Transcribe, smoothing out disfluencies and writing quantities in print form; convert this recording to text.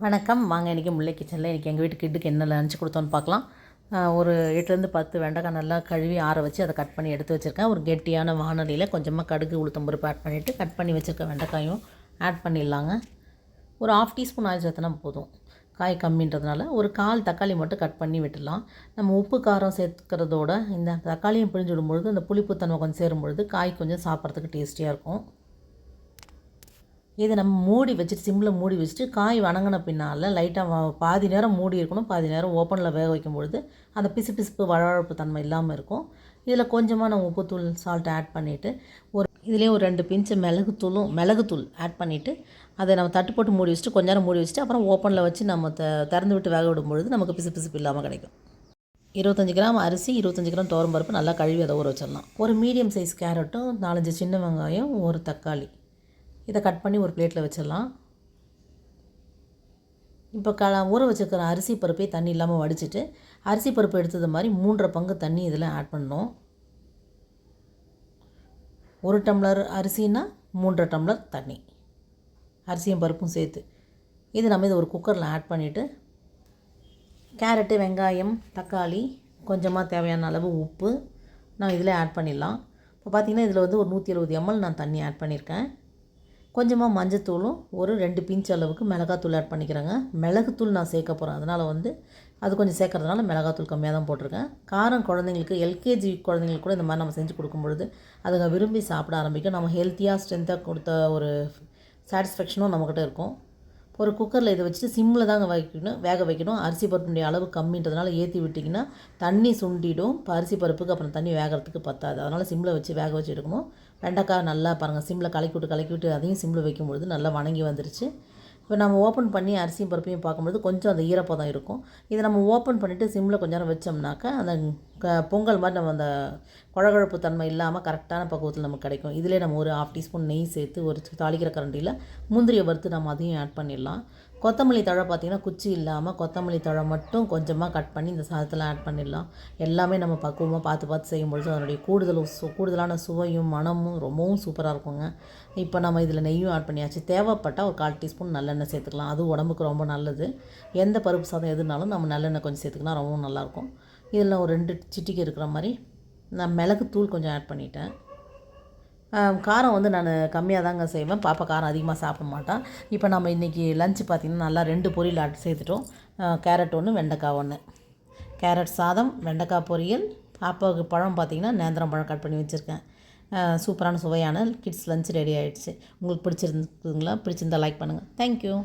வணக்கம். வாங்க இன்றைக்கி முல்லை கிச்சனில் இன்றைக்கி எங்கள் வீட்டு கிட்டுக்கு என்ன லஞ்ச் கொடுத்தோன்னு பார்க்கலாம். ஒரு 8லேருந்து 10 வெண்டைக்காய் நல்லா கழுவி ஆற வச்சு அதை கட் பண்ணி எடுத்து வச்சுருக்கேன். ஒரு கெட்டியான வானலியில் கொஞ்சமாக கடுகு உளுத்தம் பருப்பு ஆட் பண்ணிவிட்டு கட் பண்ணி வச்சுருக்க வெண்டைக்காயும் ஆட் பண்ணிடலாங்க. ஒரு 1/2 டீஸ்பூன் ஆயில் சேர்த்துனா போதும், காய் கம்மின்றதுனால. ஒரு 1/4 தக்காளி மட்டும் கட் பண்ணி விட்டுடலாம். நம்ம உப்பு காரம் சேர்த்துக்கிறதோட இந்த தக்காளியும் பிழிஞ்சு விடும்பொழுது அந்த புளிப்புத்தன்மை கொஞ்சம் சேரும்பொழுது காய் கொஞ்சம் சாப்பிட்றதுக்கு டேஸ்டியாக இருக்கும். இதை நம்ம மூடி வச்சுட்டு சிம்மில் மூடி வச்சுட்டு காய் வணங்கின பின்னால் லைட்டாக பாதி நேரம் மூடி இருக்கணும், பாதி நேரம் ஓப்பனில் வேக வைக்கும்பொழுது அந்த பிசுபிசுப்பு வழவழப்பு தன்மை இல்லாமல் இருக்கும். இதில் கொஞ்சமாக நம்ம உப்புத்தூள் சால்ட் ஆட் பண்ணிவிட்டு இதுலேயே ஒரு 2 பிஞ்சு மிளகுத்தூள் ஆட் பண்ணிவிட்டு அதை நம்ம தட்டு போட்டு மூடி வச்சுட்டு கொஞ்ச நேரம் மூடி வச்சுட்டு அப்புறம் ஓப்பனில் வச்சு நம்ம திறந்து விட்டு வேக விடும்பொழுது நமக்கு பிசுபிசுப்பு இல்லாமல் கிடைக்கும். 25 கிராம் அரிசி, 25 கிராம் துவரம் பருப்பு நல்லா கழுவி அதை ஊற வச்சிடலாம். ஒரு மீடியம் சைஸ் கேரட்டும் 4-5 சின்ன வெங்காயம், ஒரு தக்காளி இதை கட் பண்ணி ஒரு பிளேட்டில் வச்சிடலாம். இப்போ ஊற வச்சுருக்கிற அரிசி பருப்பே தண்ணி இல்லாமல் வடிச்சிட்டு அரிசி பருப்பு எடுத்தது மாதிரி 3.5 பங்கு தண்ணி இதில் ஆட் பண்ணணும். 1 டம்ளர் அரிசின்னா 3.5 டம்ளர் தண்ணி, அரிசியும் பருப்பும் சேர்த்து. இது நம்ம இதை ஒரு குக்கரில் ஆட் பண்ணிவிட்டு கேரட்டு, வெங்காயம், தக்காளி, கொஞ்சமாக தேவையான அளவு உப்பு நான் இதில் ஆட் பண்ணிடலாம். இப்போ பார்த்திங்கன்னா இதில் ஒரு 170 ml நான் தண்ணி ஆட் பண்ணியிருக்கேன். கொஞ்சமாக மஞ்சத்தூளும் ஒரு 2 பிஞ்ச் அளவுக்கு மிளகாத்தூள் ஆட் பண்ணிக்கிறேங்க. மிளகுத்தூள் நான் சேர்க்க போகிறேன், அதனால் அது கொஞ்சம் சேர்க்கறதுனால மிளகாத்தூள் கம்மியாக தான் போட்டிருக்கேன். காரம் குழந்தைங்களுக்கு எல்கேஜி குழந்தைங்களுக்கு கூட இந்த மாதிரி நம்ம செஞ்சு கொடுக்கும்பொழுது அதுங்க விரும்பி சாப்பிட ஆரம்பிக்கும். நம்ம ஹெல்த்தியாக ஸ்ட்ரென்த்தாக கொடுத்த ஒரு சாட்டிஸ்ஃபேக்ஷனும் நம்மக்கிட்ட இருக்கும். ஒரு குக்கரில் இதை வச்சுட்டு சிம்மில் தாங்க வேக வைக்கணும். அரிசி பருப்புடைய அளவு கம்மின்றதுனால ஏற்றி விட்டிங்கன்னா தண்ணி சுண்டிடும். இப்போ அரிசி பருப்புக்கு அப்புறம் தண்ணி வேகிறதுக்கு பத்தாது, அதனால் சிம்மில் வச்சு வேக வச்சு எடுக்கணும். வெண்டைக்காய் நல்லா பாருங்கள் சிம்மில் கலக்கி விட்டு அதையும் சிம்மில் வைக்கும்பொழுது நல்லா வணங்கி வந்துருச்சு. இப்போ நம்ம ஓப்பன் பண்ணி அரிசியும் பருப்பையும் பார்க்கும்பொழுது கொஞ்சம் அந்த ஈரப்பதம் இருக்கும். இதை நம்ம ஓப்பன் பண்ணிவிட்டு சிம்மில் கொஞ்ச நேரம் வச்சோம்னாக்கா அந்த பொங்கல் மாதிரி நம்ம அந்த குழகுழப்பு தன்மை இல்லாமல் கரெக்டான பக்குவத்தில் நமக்கு கிடைக்கும். இதிலே நம்ம ஒரு 1/2 டீஸ்பூன் நெய் சேர்த்து ஒரு தாளிக்கிற கரண்டியில் முந்திரியை வறுத்து நம்ம அதையும் ஆட் பண்ணிடலாம். கொத்தமல்லி தழை பார்த்திங்கன்னா குச்சி இல்லாமல் கொத்தமல்லி தழை மட்டும் கொஞ்சமாக கட் பண்ணி இந்த சாதத்தில் ஆட் பண்ணிடலாம். எல்லாமே நம்ம பக்குவமாக பார்த்து செய்யும்பொழுது அதனுடைய கூடுதலான சுவையும் மணமும் ரொம்பவும் சூப்பராக இருக்குங்க. இப்போ நம்ம இதில் நெய்யும் ஆட் பண்ணியாச்சு. தேவைப்பட்டால் ஒரு 1/4 டீஸ்பூன் நல்லெண்ணெய் சேர்த்துக்கலாம், அது உடம்புக்கு ரொம்ப நல்லது. எந்த பருப்பு சாதம் எதுனாலும் நம்ம நல்லெண்ணெய் கொஞ்சம் சேர்த்துக்கினா ரொம்பவும் நல்லாயிருக்கும். இதில் ஒரு 2 சிட்டிகை இருக்கிற மாதிரி நான் மிளகுத்தூள் கொஞ்சம் ஆட் பண்ணிட்டேன். காரம் நான் கம்மியாக தாங்க செய்வேன், பாப்பா காரம் அதிகமாக சாப்பிட மாட்டான். இப்போ நம்ம இன்றைக்கி லஞ்சு பார்த்திங்கன்னா நல்லா 2 பொரியல் ஆட் சேர்த்துட்டோம். கேரட் 1, வெண்டைக்காய் 1. கேரட் சாதம், வெண்டைக்காய் பொரியல். பாப்பாவுக்கு பழம் பார்த்திங்கன்னா நேந்திரம் பழம் கட் பண்ணி வச்சுருக்கேன். சூப்பரான சுவையான கிட்ஸ் லஞ்ச் ரெடி ஆகிடுச்சு. உங்களுக்கு பிடிச்சிருந்துங்களா? பிடிச்சிருந்தால் லைக் பண்ணுங்கள். தேங்க்யூ.